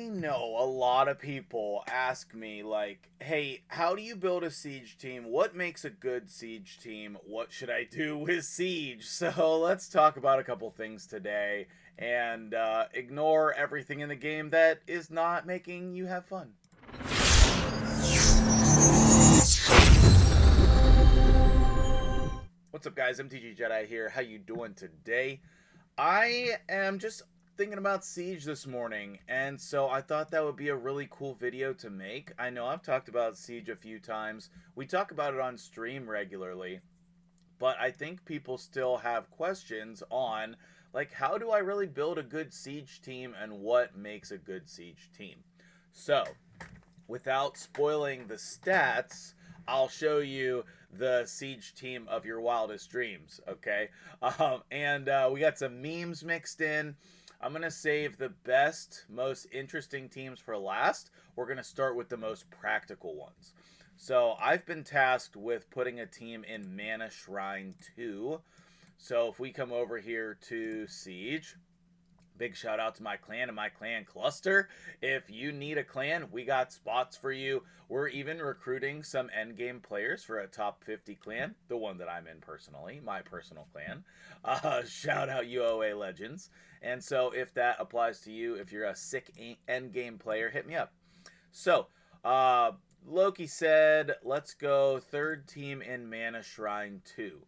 I know a lot of people ask me, like, hey, how do you build a siege team? What makes a good siege team? What should I do with siege? So let's talk about a couple things today and ignore everything in the game that is not making you have fun. What's up, guys? MtgJedi here. How you doing today? I am just thinking about Siege this morning, and so I thought that would be a really cool video to make. I know I've talked about Siege a few times. We talk about it on stream regularly, but I think people still have questions on, like, how do I really build a good Siege team and what makes a good Siege team? So, without spoiling the stats, I'll show you the siege team of your wildest dreams. Okay, and we got some memes mixed in. I'm gonna save the best, most interesting teams for last. We're gonna start with the most practical ones. So I've been tasked with putting a team in Mana Shrine 2. So if we come over here to Siege, big shout out to my clan and my clan cluster. If you need a clan, we got spots for you. We're even recruiting some endgame players for a top 50 clan, the one that I'm in personally, my personal clan. Shout out UOA Legends. And so if that applies to you, if you're a sick endgame player, hit me up. So, Loki said, let's go third team in Mana Shrine 2.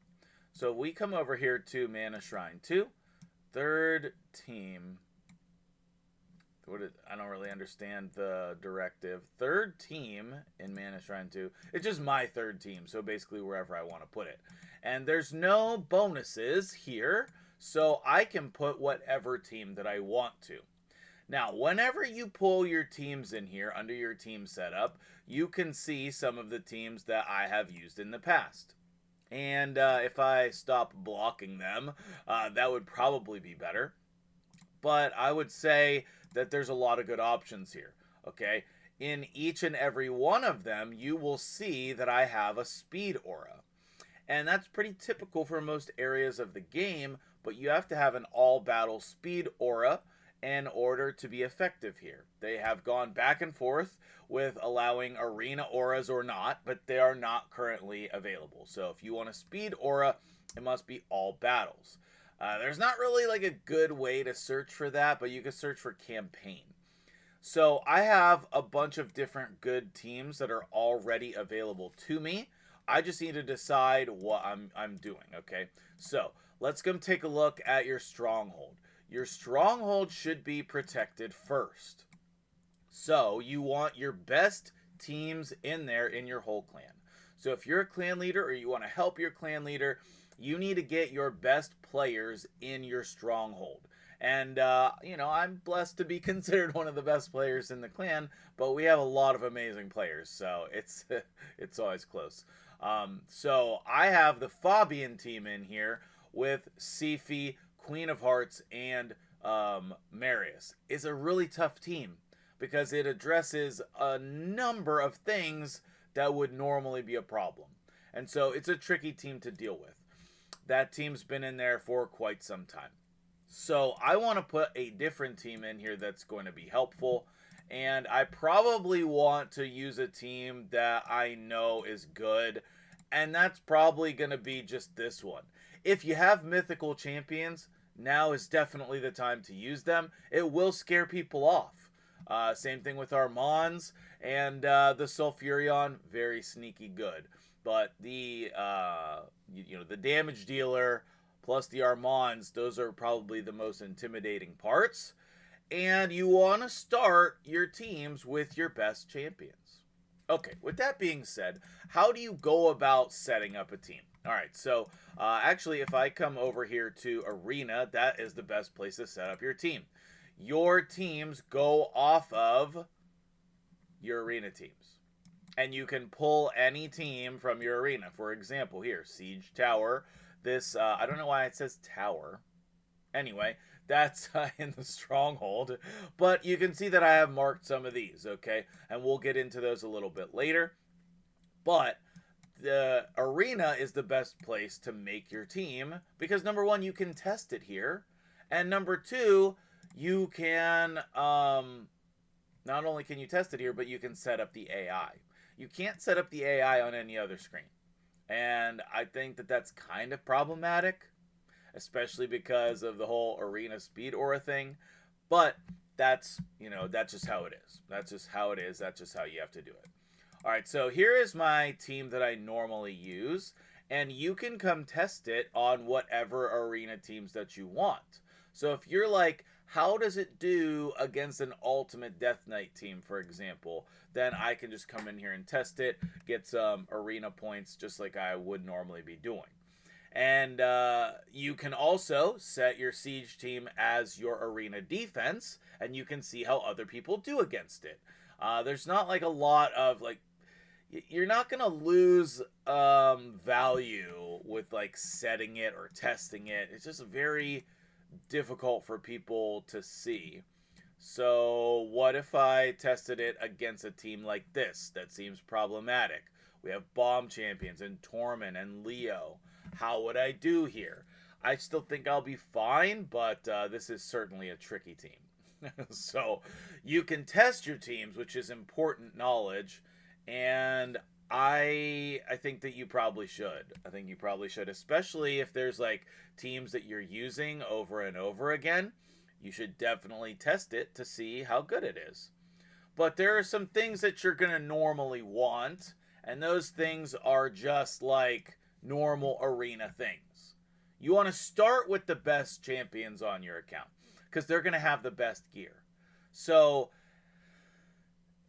So we come over here to Mana Shrine 2. Third team. I don't really understand the directive. Third team in Mana Shrine 2. It's just my third team, so basically wherever I want to put it. And there's no bonuses here, so I can put whatever team that I want to. Now, whenever you pull your teams in here under your team setup, you can see some of the teams that I have used in the past. And if I stop blocking them, that would probably be better. But I would say that there's a lot of good options here, okay? In each and every one of them, you will see that I have a speed aura. And that's pretty typical for most areas of the game, but you have to have an all-battle speed aura in order to be effective here. They have gone back and forth with allowing arena auras or not, but they are not currently available. So if you want a speed aura, it must be all battles. There's not really like a good way to search for that, but you can search for campaign. So I have a bunch of different good teams that are already available to me. I just need to decide what I'm doing, okay? So let's go take a look at your Stronghold. Your Stronghold should be protected first. So you want your best teams in there in your whole clan. So if you're a clan leader or you want to help your clan leader, you need to get your best players in your Stronghold. And, I'm blessed to be considered one of the best players in the clan, but we have a lot of amazing players, so it's it's always close. So I have the Fabian team in here with Sifi, Queen of Hearts, and Marius. It's a really tough team because it addresses a number of things that would normally be a problem. And so it's a tricky team to deal with. That team's been in there for quite some time. So I want to put a different team in here that's going to be helpful. And I probably want to use a team that I know is good. And that's probably going to be just this one. If you have mythical champions, now is definitely the time to use them. It will scare people off. Same thing with our Mons and the Sulfurion, very sneaky good. But the the damage dealer plus the Armands, those are probably the most intimidating parts. And you want to start your teams with your best champions. Okay, with that being said, how do you go about setting up a team? All right, so actually, if I come over here to Arena, that is the best place to set up your team. Your teams go off of your Arena teams. And you can pull any team from your Arena. For example, here, Siege Tower. This, I don't know why it says Tower. Anyway, that's in the Stronghold. But you can see that I have marked some of these, okay? And we'll get into those a little bit later. But the Arena is the best place to make your team because, number one, you can test it here. And number two, you can not only can you test it here, but you can set up the AI. You can't set up the AI on any other screen. And I think that that's kind of problematic, especially because of the whole arena speed aura thing. But that's just how it is. That's just how it is. That's just how you have to do it. All right, so here is my team that I normally use, and you can come test it on whatever arena teams that you want. So if you're like, how does it do against an Ultimate Death Knight team, for example, then I can just come in here and test it, get some arena points just like I would normally be doing. And you can also set your siege team as your arena defense, and you can see how other people do against it. There's not like a lot of like, you're not gonna lose value with like setting it or testing it. It's just very difficult for people to see. So what if I tested it against a team like this that seems problematic? We have Bomb Champions and Torment and Leo. How would I do here? I still think I'll be fine, but this is certainly a tricky team. So you can test your teams, which is important knowledge, and I think that you probably should. I think you probably should, especially if there's like teams that you're using over and over again. You should definitely test it to see how good it is. But there are some things that you're going to normally want, and those things are just like normal arena things. You want to start with the best champions on your account because they're going to have the best gear. So,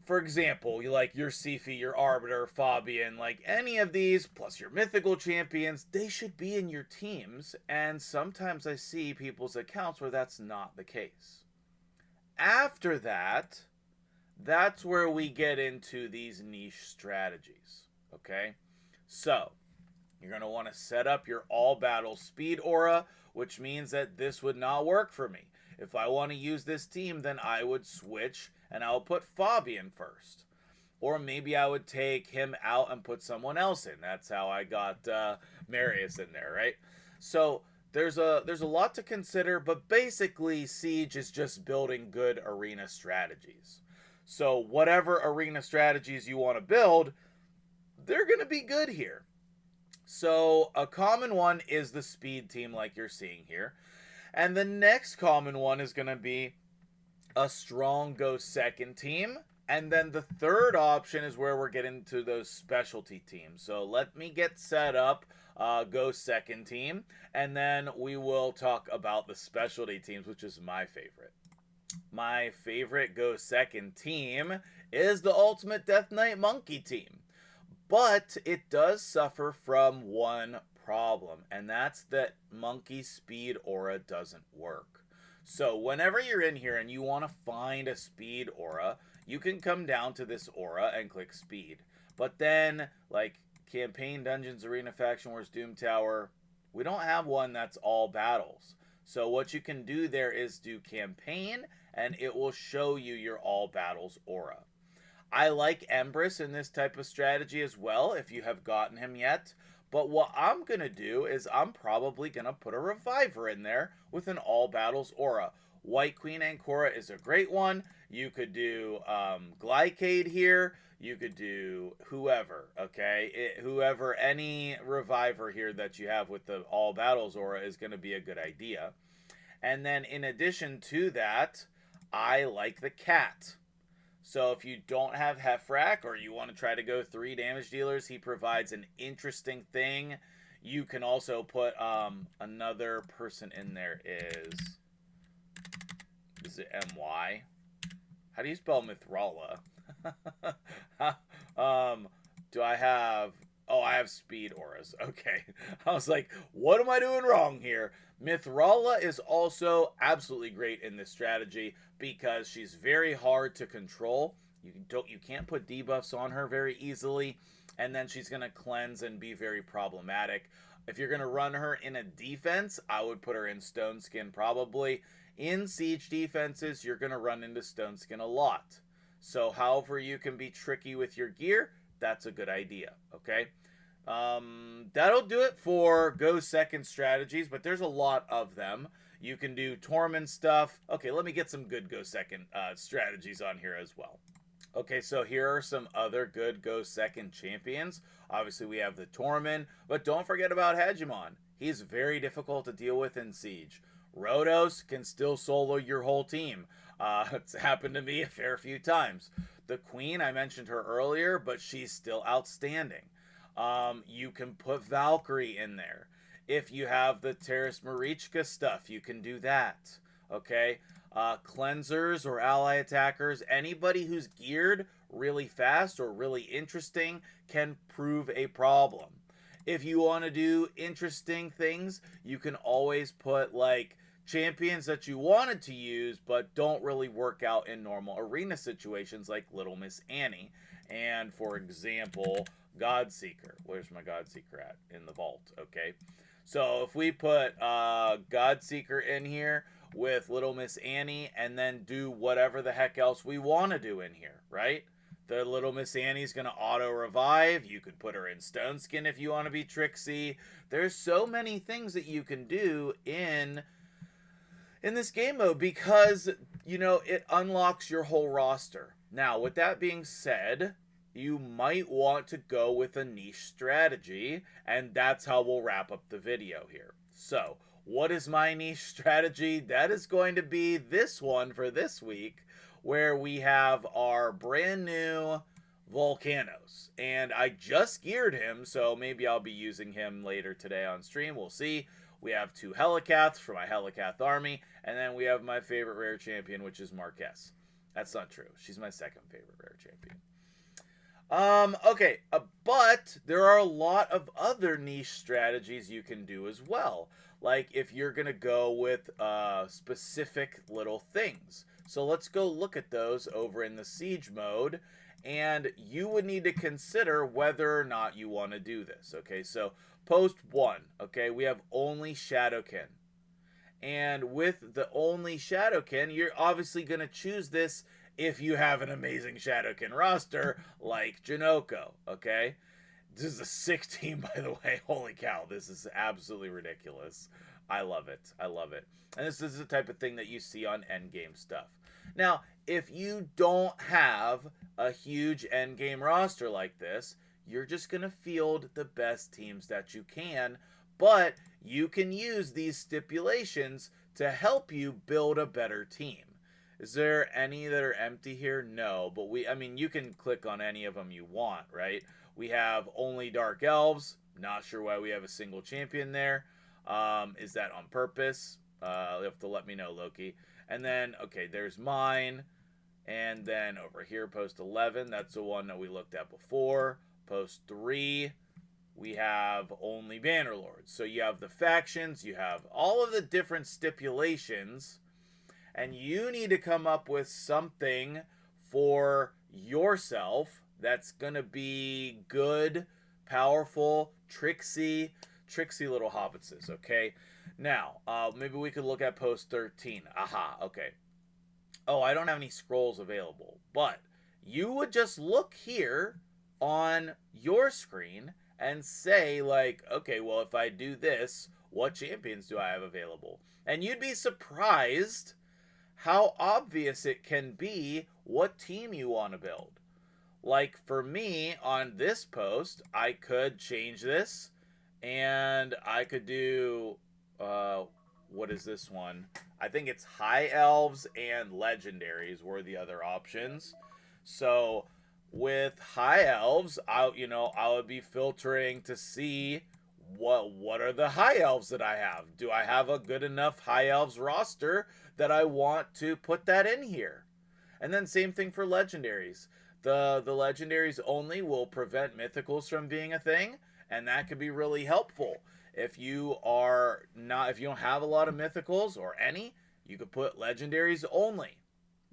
for example, you like your Sifi, your Arbiter, Fabian, like any of these, plus your mythical champions, they should be in your teams. And sometimes I see people's accounts where that's not the case. After that, that's where we get into these niche strategies. Okay? So, you're going to want to set up your all battle speed aura, which means that this would not work for me. If I want to use this team, then I would switch and I'll put Fabian first. Or maybe I would take him out and put someone else in. That's how I got Marius in there, right? So there's a lot to consider, but basically Siege is just building good arena strategies. So whatever arena strategies you want to build, they're going to be good here. So a common one is the speed team like you're seeing here. And the next common one is going to be a strong go second team. And then the third option is where we're getting to those specialty teams. So let me get set up, go second team, and then we will talk about the specialty teams, which is my favorite. My favorite go second team is the Ultimate Death Knight Monkey team. But it does suffer from one problem, and that's that Monkey Speed Aura doesn't work. So whenever you're in here and you want to find a Speed Aura, you can come down to this aura and click Speed. But then, like Campaign, Dungeons, Arena, Faction Wars, Doom Tower, we don't have one that's all battles. So what you can do there is do Campaign, and it will show you your all battles aura. I like Empress in this type of strategy as well, if you have gotten him yet. But what I'm going to do is I'm probably going to put a Reviver in there with an all battles aura. White Queen Ancora is a great one. You could do Glycade here. You could do whoever, okay? Whoever, any Reviver here that you have with the all battles aura is going to be a good idea. And then in addition to that, I like the Cat. So if you don't have Hefrak or you want to try to go 3 damage dealers, he provides an interesting thing. You can also put another person in there is it M-Y? How do you spell Mithrala? Do I have... Oh, I have speed auras. Okay. I was like, what am I doing wrong here? Mithrala is also absolutely great in this strategy because she's very hard to control. You can't put debuffs on her very easily, and then she's going to cleanse and be very problematic. If you're going to run her in a defense, I would put her in Stone Skin probably. In siege defenses, you're going to run into Stone Skin a lot. So however you can be tricky with your gear, that's a good idea, okay? That'll do it for go second strategies, but there's a lot of them. You can do Torment stuff. Okay, let me get some good go second strategies on here as well. Okay, so here are some other good go second champions. Obviously, we have the Torment, but don't forget about Hegemon. He's very difficult to deal with in Siege. Rhodos can still solo your whole team. It's happened to me a fair few times. The Queen, I mentioned her earlier, but she's still outstanding. You can put Valkyrie in there. If you have the Terrace Marichka stuff, you can do that. Okay? Cleansers or ally attackers, anybody who's geared really fast or really interesting can prove a problem. If you want to do interesting things, you can always put like champions that you wanted to use but don't really work out in normal arena situations, like Little Miss Annie and, for example, Godseeker. Where's my Godseeker at? In the vault. Okay, so if we put Godseeker in here with Little Miss Annie and then do whatever the heck else we want to do in here, right? The Little Miss Annie's going to auto-revive. You could put her in Stone Skin if you want to be tricksy. There's so many things that you can do in this game mode because, you know, it unlocks your whole roster. Now, with that being said, you might want to go with a niche strategy, and that's how we'll wrap up the video here. So, what is my niche strategy? That is going to be this one for this week, where we have our brand new Volcanos. And I just geared him, so maybe I'll be using him later today on stream. We'll see. We have 2 Helicaths for my Helicath army, and then we have my favorite rare champion, which is Marquez. That's not true. She's my second favorite rare champion. Okay, but there are a lot of other niche strategies you can do as well. Like if you're going to go with specific little things. So let's go look at those over in the Siege mode. And you would need to consider whether or not you want to do this. Okay, so post 1. Okay, we have only Shadowkin. And with the only Shadowkin, you're obviously going to choose this if you have an amazing Shadowkin roster like Janoko, okay? This is a sick team, by the way. Holy cow, this is absolutely ridiculous. I love it. I love it. And this is the type of thing that you see on endgame stuff. Now, if you don't have a huge endgame roster like this, you're just going to field the best teams that you can, but you can use these stipulations to help you build a better team. Is there any that are empty here? No, but I mean, you can click on any of them you want, right? We have only Dark Elves. Not sure why we have a single champion there. Is that on purpose? You have to let me know, Loki. And then, okay, there's mine. And then over here, post 11. That's the one that we looked at before. Post 3. We have only Bannerlords. So you have the factions. You have all of the different stipulations. And you need to come up with something for yourself that's going to be good, powerful, tricksy little hobbitses, okay? Now, maybe we could look at post 13. Aha, okay. Oh, I don't have any scrolls available. But you would just look here on your screen and say, like, okay, well, if I do this, what champions do I have available? And you'd be surprised how obvious it can be what team you want to build. Like for me on this post, I could change this and I could do, what is this one? I think it's High Elves and Legendaries were the other options. So with High Elves, I would be filtering to see what are the High Elves that I have. Do I have a good enough High Elves roster that I want to put that in here? And then same thing for Legendaries. The Legendaries only will prevent Mythicals from being a thing, and that could be really helpful. If you don't have a lot of Mythicals or any, you could put Legendaries only.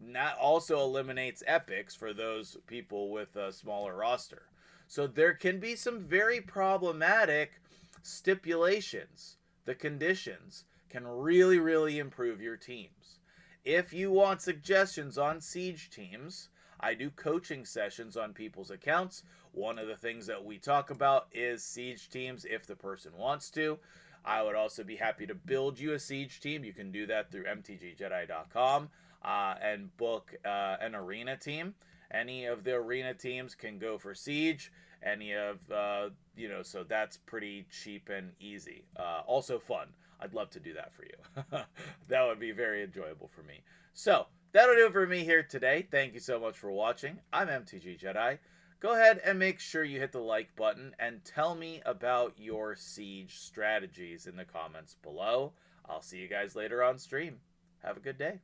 And that also eliminates Epics for those people with a smaller roster. So there can be some very problematic stipulations. The conditions can really, really improve your teams. If you want suggestions on Siege teams, I do coaching sessions on people's accounts. One of the things that we talk about is Siege teams if the person wants to. I would also be happy to build you a Siege team. You can do that through MtgJedi.com and book an arena team. Any of the arena teams can go for Siege. Any of, so that's pretty cheap and easy. Also fun. I'd love to do that for you. That would be very enjoyable for me. So, that'll do it for me here today. Thank you so much for watching. I'm MtgJedi. Go ahead and make sure you hit the like button and tell me about your Siege strategies in the comments below. I'll see you guys later on stream. Have a good day.